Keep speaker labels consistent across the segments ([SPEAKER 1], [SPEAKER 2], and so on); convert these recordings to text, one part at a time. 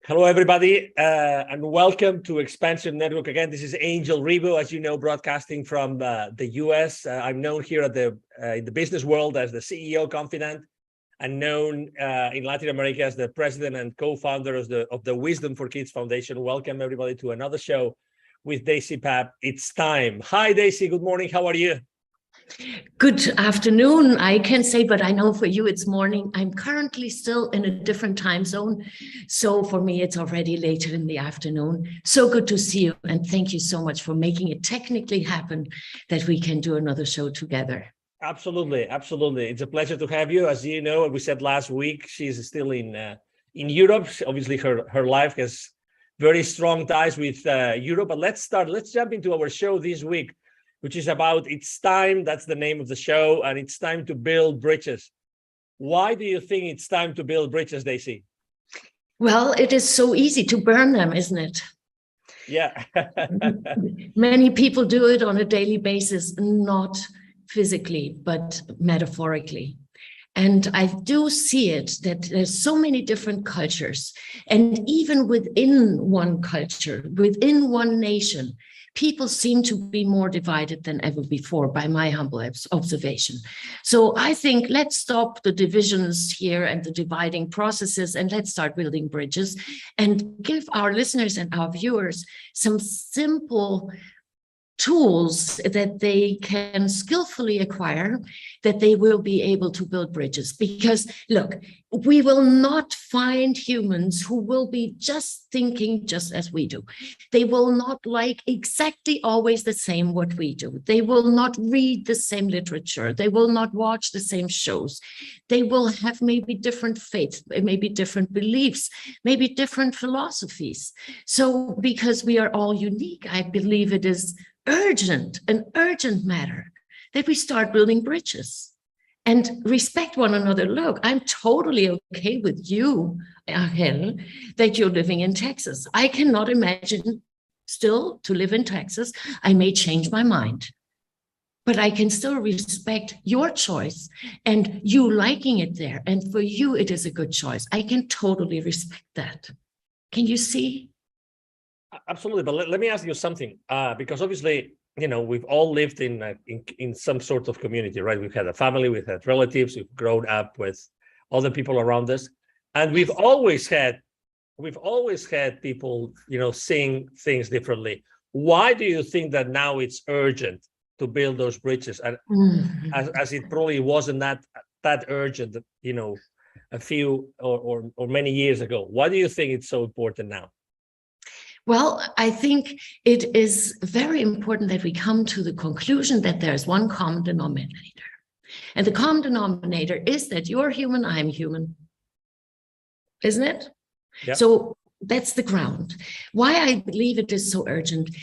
[SPEAKER 1] Hello, everybody, and welcome to Expansion Network. Again, this is Angel Ribo, as you know, broadcasting from the US. I'm known here at in the business world as the CEO confidant, and known in Latin America as the president and co-founder of the Wisdom for Kids Foundation. Welcome, everybody, to another show with Daisy Papp. It's time. Hi, Daisy. Good morning. How are you?
[SPEAKER 2] Good afternoon, I can say, but I know for you it's morning. I'm currently still in a different time zone. So for me, it's already later in the afternoon. So good to see you. And thank you so much for making it technically happen that we can do another show together.
[SPEAKER 1] Absolutely. Absolutely. It's a pleasure to have you. As you know, we said last week, she's still in Europe. Obviously, her life has very strong ties with Europe. But let's jump into our show this week, which is about It's Time. That's the name of the show. And it's time to build bridges. Why do you think it's time to build bridges, Daisy?
[SPEAKER 2] Well, it is so easy to burn them, isn't it?
[SPEAKER 1] Yeah.
[SPEAKER 2] Many people do it on a daily basis, not physically, but metaphorically. And I do see it that there's so many different cultures. And even within one culture, within one nation, people seem to be more divided than ever before, by my humble observation. So I think let's stop the divisions here and the dividing processes, and let's start building bridges and give our listeners and our viewers some simple tools that they can skillfully acquire, that they will be able to build bridges. Because look, we will not find humans who will be just thinking just as we do. They will not like exactly always the same what we do. They will not read the same literature. They will not watch the same shows. They will have maybe different faiths, maybe different beliefs, maybe different philosophies. So because we are all unique, I believe it is an urgent matter that we start building bridges and respect one another. Look, I'm totally okay with you, Angel, that you're living in Texas. I cannot imagine still to live in Texas. I may change my mind, but I can still respect your choice and you liking it there. And for you, it is a good choice. I can totally respect that. Can you see?
[SPEAKER 1] Absolutely, but let me ask you something, because obviously, you know, we've all lived in some sort of community, right? We've had a family, we've had relatives, we've grown up with other people around us, and we've always had people, you know, seeing things differently. Why do you think that now it's urgent to build those bridges, and as it probably wasn't that urgent, you know, a few or many years ago? Why do you think it's so important now?
[SPEAKER 2] Well, I think it is very important that we come to the conclusion that there's one common denominator. And the common denominator is that you're human, I'm human. Isn't it? Yep. So that's the ground. Why I believe it is so urgent.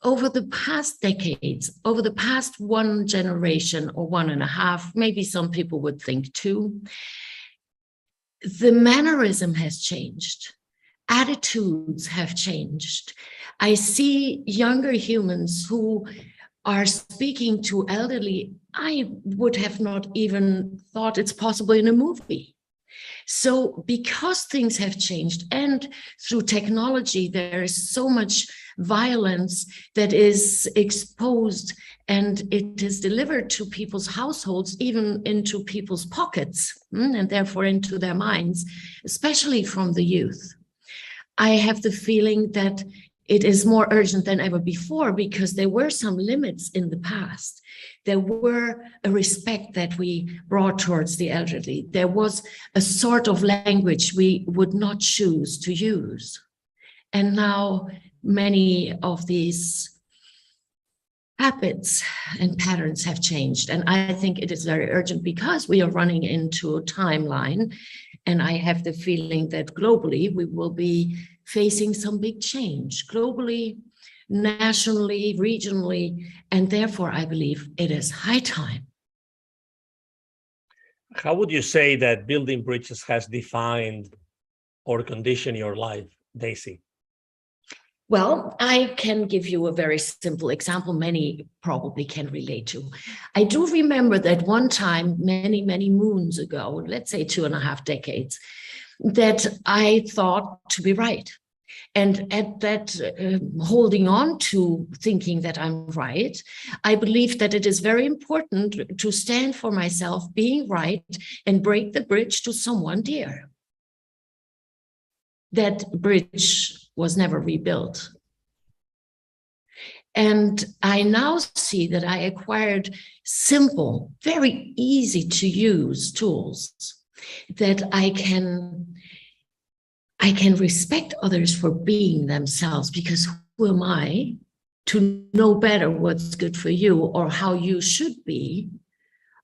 [SPEAKER 2] Over the past decades, over the past one generation or 1.5, maybe some people would think 2, the mannerism has changed. Attitudes have changed. I see younger humans who are speaking to elderly. I would have not even thought it's possible in a movie. So because things have changed, and through technology, there is so much violence that is exposed, and it is delivered to people's households, even into people's pockets, and therefore into their minds, especially from the youth. I have the feeling that it is more urgent than ever before, because there were some limits in the past. There were a respect that we brought towards the elderly. There was a sort of language we would not choose to use. And now many of these habits and patterns have changed. And I think it is very urgent because we are running into a timeline. And I have the feeling that globally we will be facing some big change, globally, nationally, regionally, and therefore I believe it is high time.
[SPEAKER 1] How would you say that building bridges has defined or conditioned your life, Daisy?
[SPEAKER 2] Well, I can give you a very simple example many probably can relate to. I do remember that one time, many, many moons ago, let's say 2.5 decades, that I thought to be right. And at that holding on to thinking that I'm right, I believe that it is very important to stand for myself being right and break the bridge to someone dear. That bridge was never rebuilt. And I now see that I acquired simple, very easy to use tools that I can respect others for being themselves, because who am I to know better what's good for you or how you should be?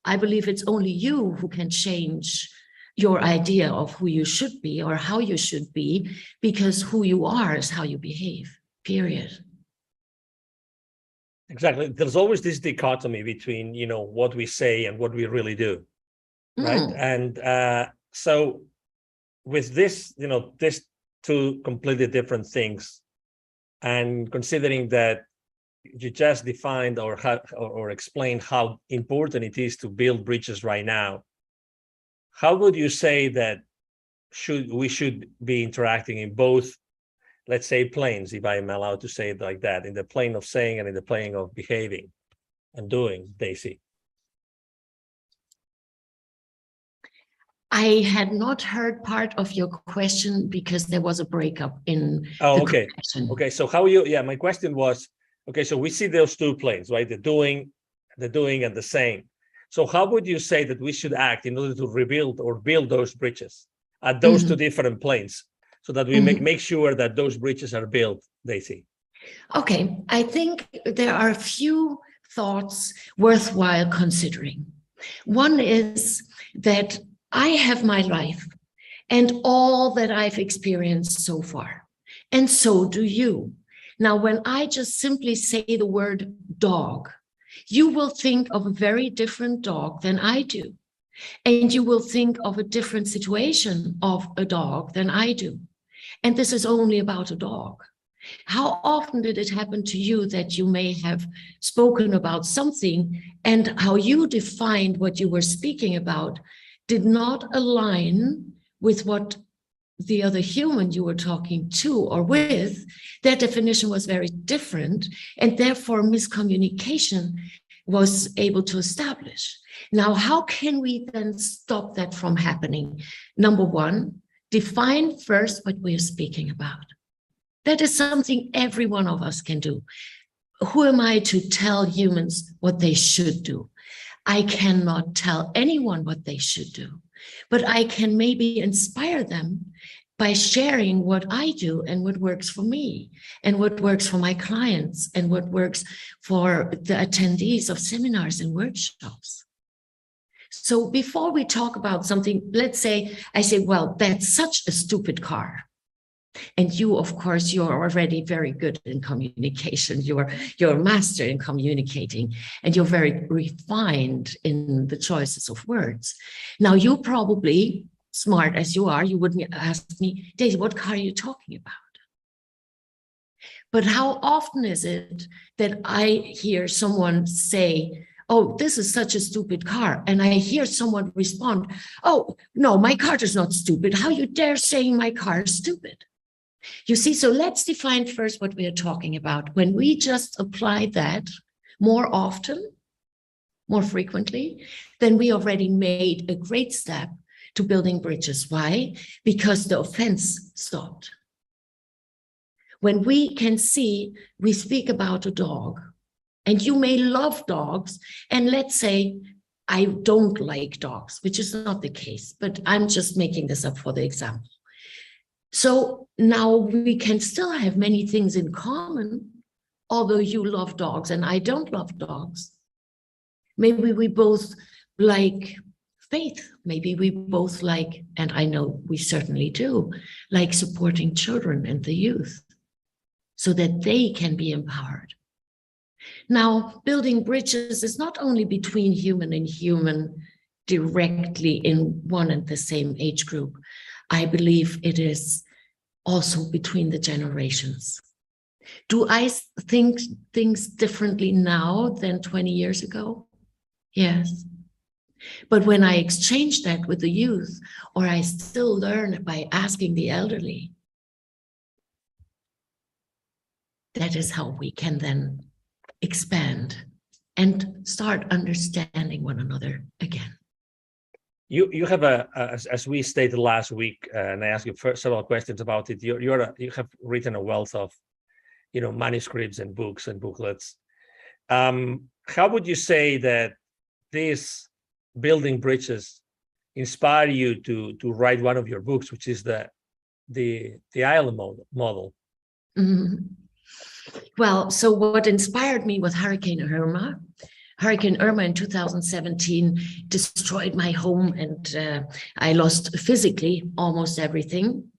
[SPEAKER 2] I believe it's only you who can change your idea of who you should be or how you should be, because who you are is how you behave, period.
[SPEAKER 1] Exactly. There's always this dichotomy between, what we say and what we really do, right? And so with this, these two completely different things, and considering that you just defined or explained how important it is to build bridges right now, how would you say that we should be interacting in both, let's say, planes, if I am allowed to say it like that, in the plane of saying and in the plane of behaving and doing, Daisy?
[SPEAKER 2] I had not heard part of your question because there was a breakup in
[SPEAKER 1] the
[SPEAKER 2] question.
[SPEAKER 1] Okay, so my question was, okay, so we see those two planes, right? The doing and the saying. So how would you say that we should act in order to rebuild or build those bridges at those two different planes, so that we make sure that those bridges are built, Daisy?
[SPEAKER 2] Okay, I think there are a few thoughts worthwhile considering. One is that I have my life and all that I've experienced so far, and so do you. Now, when I just simply say the word dog, you will think of a very different dog than I do. And you will think of a different situation of a dog than I do. And this is only about a dog. How often did it happen to you that you may have spoken about something and how you defined what you were speaking about did not align with what the other human you were talking to or with? That definition was very different, and therefore miscommunication was able to establish. Now, how can we then stop that from happening? Number one, define first what we are speaking about. That is something every one of us can do. Who am I to tell humans what they should do? I cannot tell anyone what they should do, but I can maybe inspire them by sharing what I do and what works for me and what works for my clients and what works for the attendees of seminars and workshops. So before we talk about something, let's say I say, well, that's such a stupid car. And you, of course, you're already very good in communication. You're a master in communicating, and you're very refined in the choices of words. Now, you probably, smart as you are, you wouldn't ask me, Daisy, what car are you talking about? But how often is it that I hear someone say, oh, this is such a stupid car. And I hear someone respond, oh, no, my car is not stupid. How you dare saying my car is stupid? You see, so let's define first what we are talking about. When we just apply that more often, more frequently, then we already made a great step to building bridges. Why? Because the offense stopped. When we can see, we speak about a dog, and you may love dogs, and let's say, I don't like dogs, which is not the case, but I'm just making this up for the example. So now we can still have many things in common, although you love dogs and I don't love dogs. Maybe we both like faith. Maybe we both like, and I know we certainly do, like supporting children and the youth so that they can be empowered. Now, building bridges is not only between human and human directly in one and the same age group. I believe it is also between the generations. Do I think things differently now than 20 years ago? Yes. But when I exchange that with the youth, or I still learn by asking the elderly, that is how we can then expand and start understanding one another again.
[SPEAKER 1] You have as we stated last week, and I asked you several questions about it. You have written a wealth of, manuscripts and books and booklets. How would you say that this building bridges inspire you to write one of your books, which is the island model?
[SPEAKER 2] Mm-hmm. Well, so what inspired me was Hurricane Irma. Hurricane Irma in 2017 destroyed my home, and I lost physically almost everything.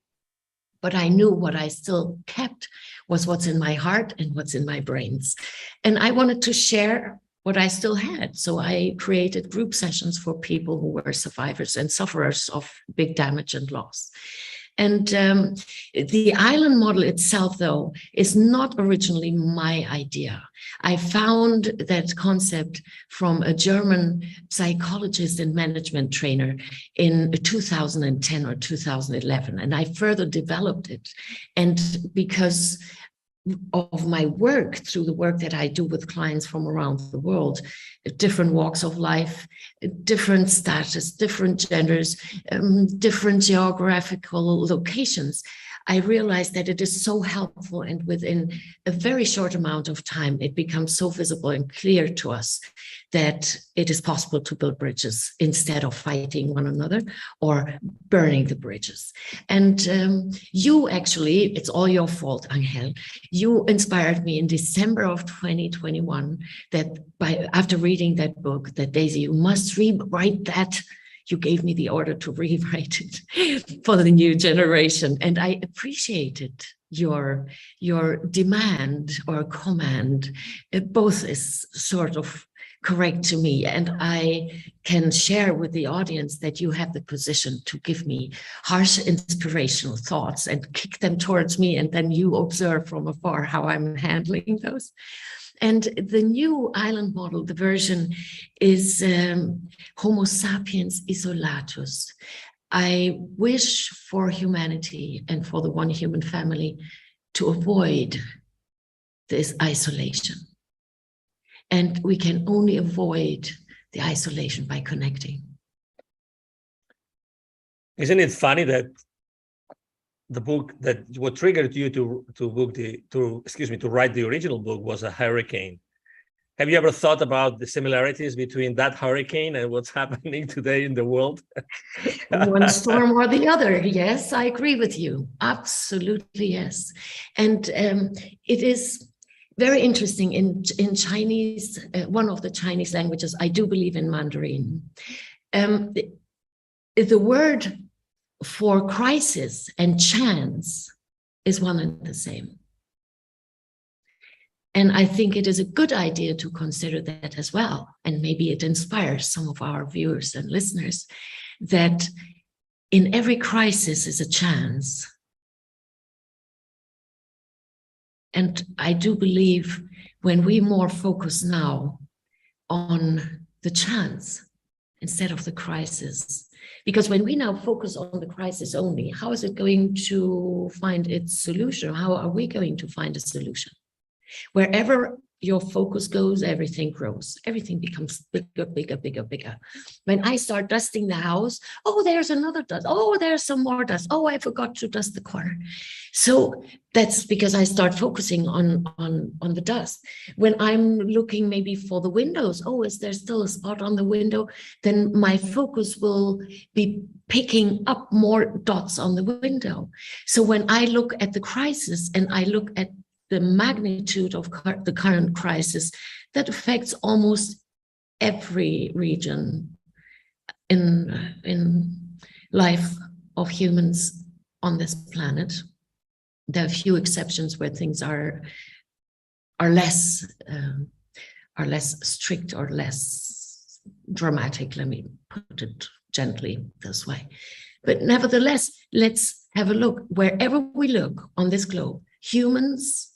[SPEAKER 2] But I knew what I still kept was what's in my heart and what's in my brains. And I wanted to share what I still had. So I created group sessions for people who were survivors and sufferers of big damage and loss. And the island model itself, though, is not originally my idea. I found that concept from a German psychologist and management trainer in 2010 or 2011, and I further developed it. And because of my work, through the work that I do with clients from around the world, different walks of life, different status, different genders, different geographical locations, I realized that it is so helpful, and within a very short amount of time, it becomes so visible and clear to us that it is possible to build bridges instead of fighting one another or burning the bridges. And you actually, it's all your fault, Angel. You inspired me in December of 2021 that after reading that book, that Daisy, you must rewrite that. You gave me the order to rewrite it for the new generation. And I appreciated your demand or command. Both is sort of correct to me. And I can share with the audience that you have the position to give me harsh inspirational thoughts and kick them towards me. And then you observe from afar how I'm handling those. And the new island model, the version is Homo sapiens isolatus. I wish for humanity and for the one human family to avoid this isolation. And we can only avoid the isolation by connecting.
[SPEAKER 1] Isn't it funny that the book that what triggered you to write the original book was a hurricane? Have you ever thought about the similarities between that hurricane and what's happening today in the world?
[SPEAKER 2] One storm or the other. Yes, I agree with you. Absolutely, yes. And it is very interesting in Chinese, one of the Chinese languages, I do believe in Mandarin. The word for crisis and chance is one and the same. And I think it is a good idea to consider that as well. And maybe it inspires some of our viewers and listeners that in every crisis is a chance. And I do believe when we more focus now on the chance instead of the crisis, because when we now focus on the crisis only, how is it going to find its solution? How are we going to find a solution? Wherever your focus goes, everything grows. Everything becomes bigger, bigger, bigger, bigger. When I start dusting the house, oh, there's another dust. Oh, there's some more dust. Oh, I forgot to dust the corner. So that's because I start focusing on the dust. When I'm looking maybe for the windows, oh, is there still a spot on the window? Then my focus will be picking up more dots on the window. So when I look at the crisis and I look at the magnitude of the current crisis that affects almost every region in life of humans on this planet. There are few exceptions where things are less strict or less dramatic. Let me put it gently this way. But nevertheless, let's have a look. Wherever we look on this globe, humans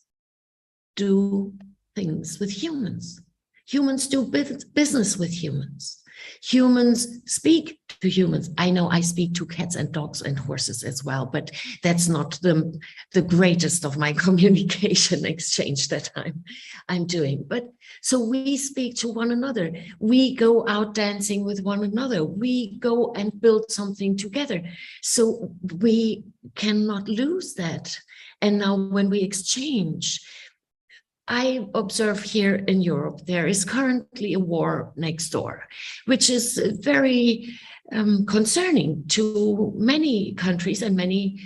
[SPEAKER 2] do things with humans. Humans do business with humans. Humans speak to humans. I know I speak to cats and dogs and horses as well, but that's not the greatest of my communication exchange that I'm doing. But so we speak to one another. We go out dancing with one another. We go and build something together. So we cannot lose that. And now when we exchange, I observe here in Europe, there is currently a war next door, which is very concerning to many countries and many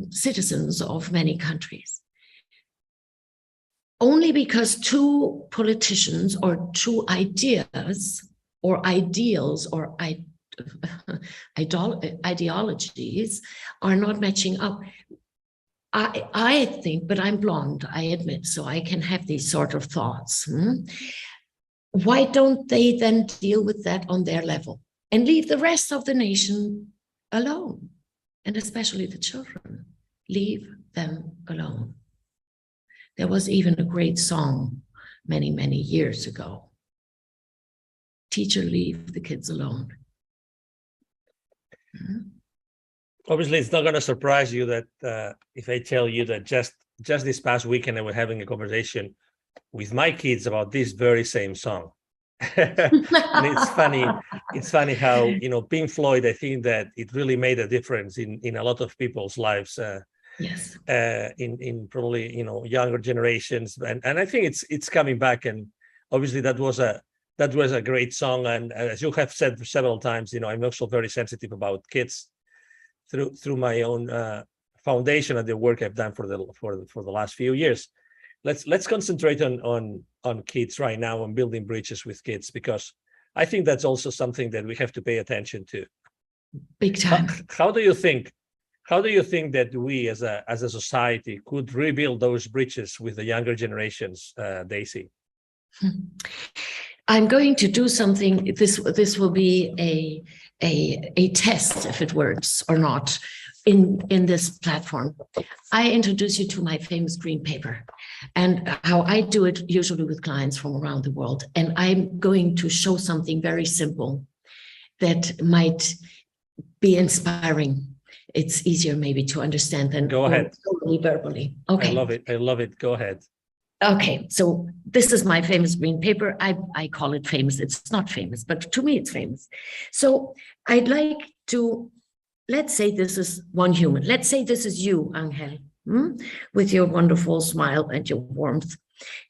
[SPEAKER 2] citizens of many countries. Only because two politicians or two ideas or ideals or ideologies are not matching up. I think, but I'm blonde, I admit, so I can have these sort of thoughts. Why don't they then deal with that on their level and leave the rest of the nation alone? And especially the children, leave them alone. There was even a great song many, many years ago. Teacher, leave the kids alone.
[SPEAKER 1] Obviously, it's not going to surprise you that if I tell you that just this past weekend I was having a conversation with my kids about this very same song. And it's funny. It's funny how, Pink Floyd, I think that it really made a difference in a lot of people's lives.
[SPEAKER 2] Yes.
[SPEAKER 1] In probably, younger generations. And I think it's coming back. And obviously that was a great song. And as you have said several times, I'm also very sensitive about kids through my own foundation and the work I've done for the last few years. Let's concentrate on kids right now, on building bridges with kids, because I think that's also something that we have to pay attention to.
[SPEAKER 2] Big time.
[SPEAKER 1] How do you think that we as a society could rebuild those bridges with the younger generations, Daisy?
[SPEAKER 2] I'm going to do something. This will be a test if it works or not in this platform. I introduce you to my famous green paper and how I do it usually with clients from around the world. And I'm going to show something very simple that might be inspiring. It's easier maybe to understand than
[SPEAKER 1] go ahead
[SPEAKER 2] totally verbally. Okay.
[SPEAKER 1] I love it. Go ahead.
[SPEAKER 2] Okay, so this is my famous green paper. I call it famous. It's not famous, but to me it's famous. So I'd like to, let's say this is one human. Let's say this is you, Angel, with your wonderful smile and your warmth.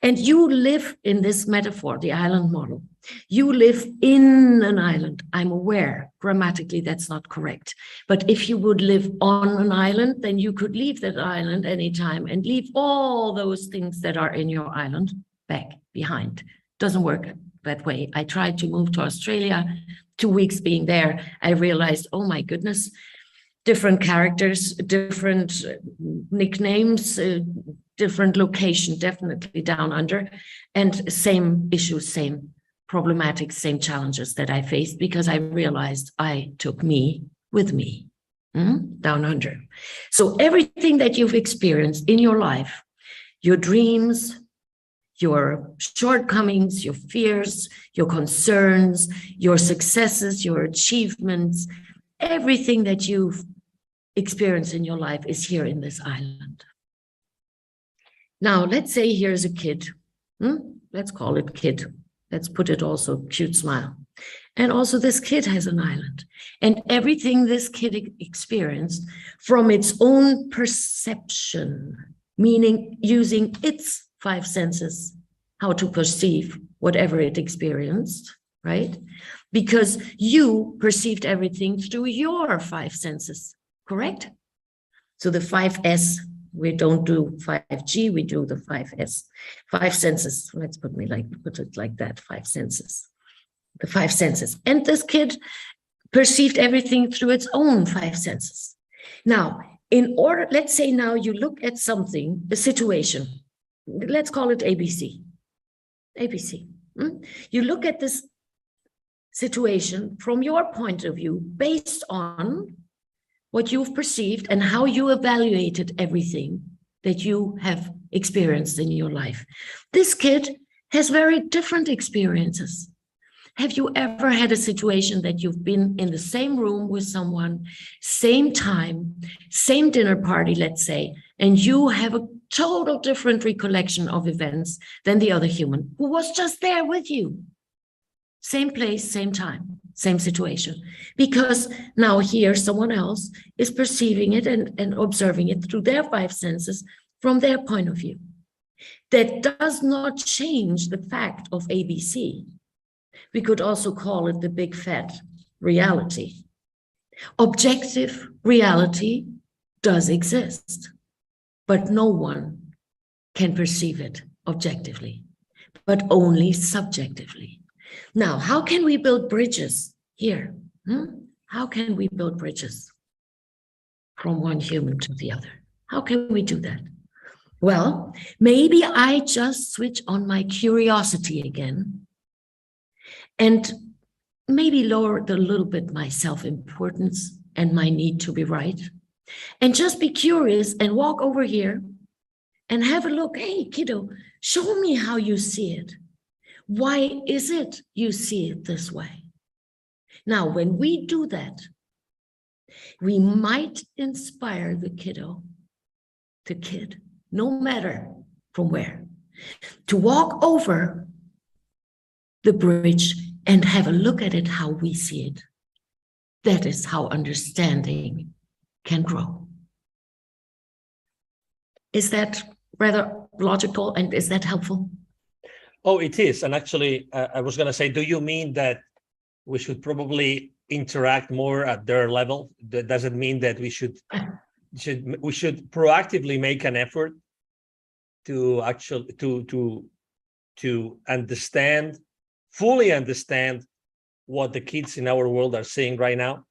[SPEAKER 2] And you live in this metaphor, the island model. You live in an island. I'm aware grammatically that's not correct. But if you would live on an island, then you could leave that island anytime and leave all those things that are in your island back behind. Doesn't work that way. I tried to move to Australia. 2 weeks being there, I realized, oh my goodness, different characters, different nicknames, different location, definitely down under, and same issues, same problematics, same challenges that I faced, because I realized I took me with me down under. So everything that you've experienced in your life, your dreams, your shortcomings, your fears, your concerns, your successes, your achievements, everything that you've experienced in your life is here in this island. Now, let's say here's a kid. Let's call it kid. Let's put it also cute smile. And also this kid has an island. And everything this kid experienced from its own perception, meaning using its 5 senses, how to perceive whatever it experienced, right? Because you perceived everything through your 5 senses, correct? So the 5S, we don't do 5G, we do the 5S, 5 senses. Let's put it like that, 5 senses, the 5 senses. And this kid perceived everything through its own 5 senses. Now, let's say now you look at something, a situation, let's call it ABC. ABC. You look at this situation from your point of view based on what you've perceived and how you evaluated everything that you have experienced in your life. This kid has very different experiences. Have you ever had a situation that you've been in the same room with someone, same time, same dinner party, let's say, and you have a total different recollection of events than the other human who was just there with you? Same place, same time, same situation. Because now here someone else is perceiving it and observing it through their five senses from their point of view. That does not change the fact of ABC. We could also call it the big fat reality. Objective reality does exist, but no one can perceive it objectively, but only subjectively. Now, how can we build bridges here? How can we build bridges from one human to the other? How can we do that? Well, maybe I just switch on my curiosity again and maybe lower a little bit my self-importance and my need to be right, and just be curious and walk over here and have a look. Hey, kiddo, show me how you see it. Why is it you see it this way? Now, when we do that, we might inspire the kid, no matter from where, to walk over the bridge and have a look at it how we see it. That is how understanding can grow. Is that rather logical, and is that helpful?
[SPEAKER 1] Oh, it is. And actually, I was going to say, do you mean that we should probably interact more at their level? That doesn't mean that we should proactively make an effort to actually to understand, fully understand what the kids in our world are seeing right now?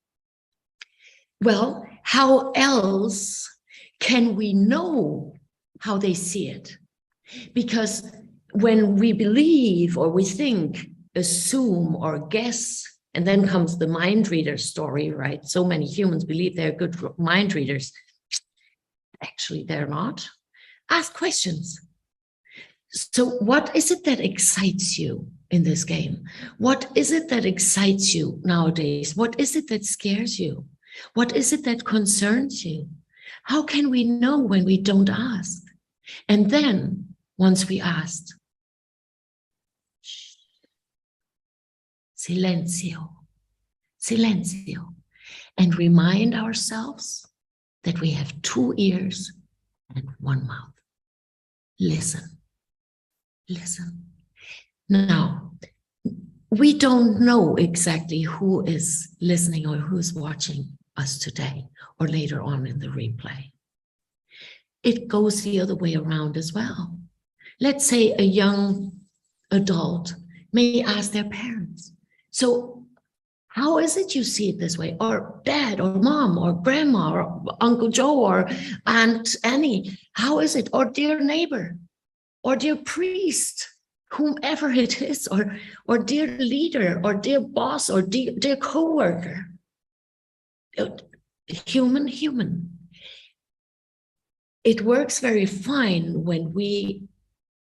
[SPEAKER 2] Well, how else can we know how they see it? Because when we believe or we think, assume or guess, and then comes the mind reader story, right? So many humans believe they're good mind readers. Actually, they're not. Ask questions. So what is it that excites you in this game? What is it that excites you nowadays? What is it that scares you? What is it that concerns you? How can we know when we don't ask? And then, once we asked, silencio, silencio, and remind ourselves that we have 2 ears and 1 mouth. Listen, listen. Now, we don't know exactly who is listening or who's watching us today or later on in the replay. It goes the other way around as well. Let's say a young adult may ask their parents, so how is it you see it this way? Or dad or mom or grandma or Uncle Joe or Aunt Annie, how is it? Or dear neighbor or dear priest, whomever it is, or dear leader or dear boss or dear co-worker. Human. It works very fine when we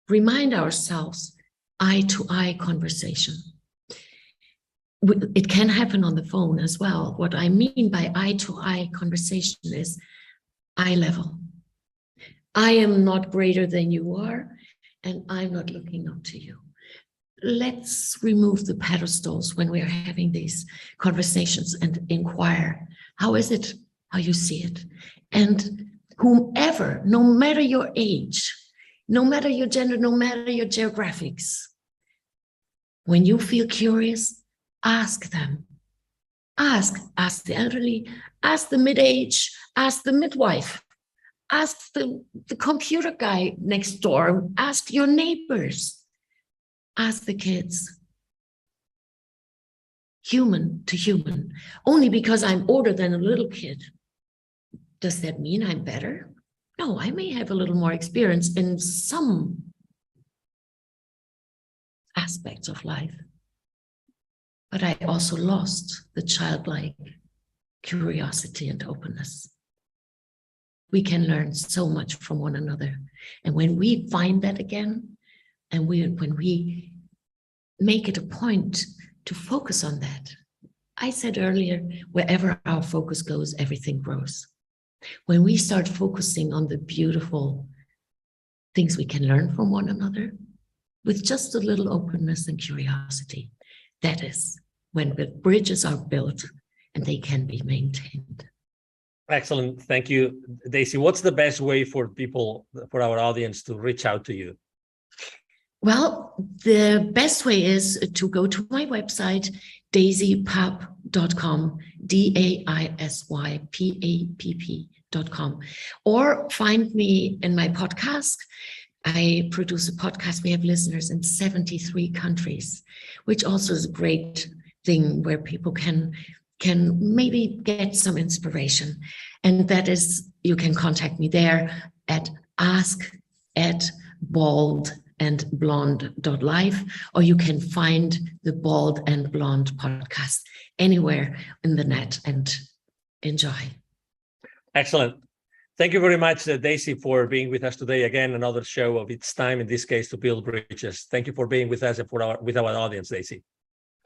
[SPEAKER 2] remind ourselves eye-to-eye conversation. It can happen on the phone as well. What I mean by eye-to-eye conversation is eye level. I am not greater than you are, and I'm not looking up to you. Let's remove the pedestals when we're having these conversations and inquire, how is it, how you see it? And whomever, no matter your age, no matter your gender, no matter your geographics, when you feel curious, ask them. Ask the elderly, ask the mid-age, ask the midwife, ask the computer guy next door, ask your neighbors, ask the kids. Human to human. Only because I'm older than a little kid, does that mean I'm better? No, I may have a little more experience in some aspects of life. But I also lost the childlike curiosity and openness. We can learn so much from one another. And when we find that again, and when we make it a point to focus on that. I said earlier, wherever our focus goes, everything grows. When we start focusing on the beautiful things we can learn from one another, with just a little openness and curiosity, that is when the bridges are built and they can be maintained.
[SPEAKER 1] Excellent. Thank you, Daisy. What's the best way for people, for our audience, to reach out to you?
[SPEAKER 2] Well, the best way is to go to my website, daisypapp.com, DAISYPAPP.com, or find me in my podcast. I produce a podcast. We have listeners in 73 countries, which also is a great thing where people can maybe get some inspiration. And that is, you can contact me there at ask@baldandblonde.life, or you can find the Bald and Blonde podcast anywhere in the net and enjoy. Excellent.
[SPEAKER 1] Thank you very much, Daisy, for being with us today. Again, another show of It's Time, in this case, to Build Bridges. Thank you for being with us and with our audience, Daisy.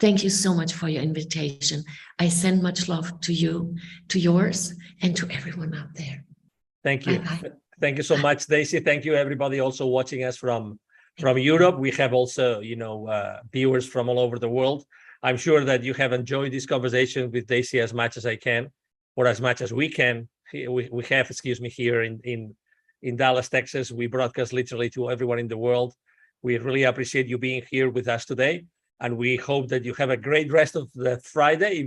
[SPEAKER 2] Thank you so much for your invitation. I send much love to you, to yours, and to everyone out there.
[SPEAKER 1] Thank you.
[SPEAKER 2] Bye-bye.
[SPEAKER 1] Thank you so much, Daisy. Thank you, everybody also watching us from Europe. We have also, viewers from all over the world. I'm sure that you have enjoyed this conversation with Daisy as much as I can, or as much as we can. We have, here in Dallas, Texas. We broadcast literally to everyone in the world. We really appreciate you being here with us today, and we hope that you have a great rest of the Friday if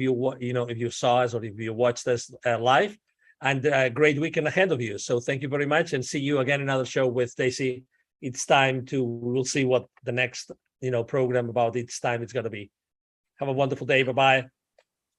[SPEAKER 1] you saw us or if you watched us live, and a great weekend ahead of you. So thank you very much, and see you again in another show with Daisy. It's time we'll see what the next program about It's Time is going to be. Have a wonderful day. Bye-bye.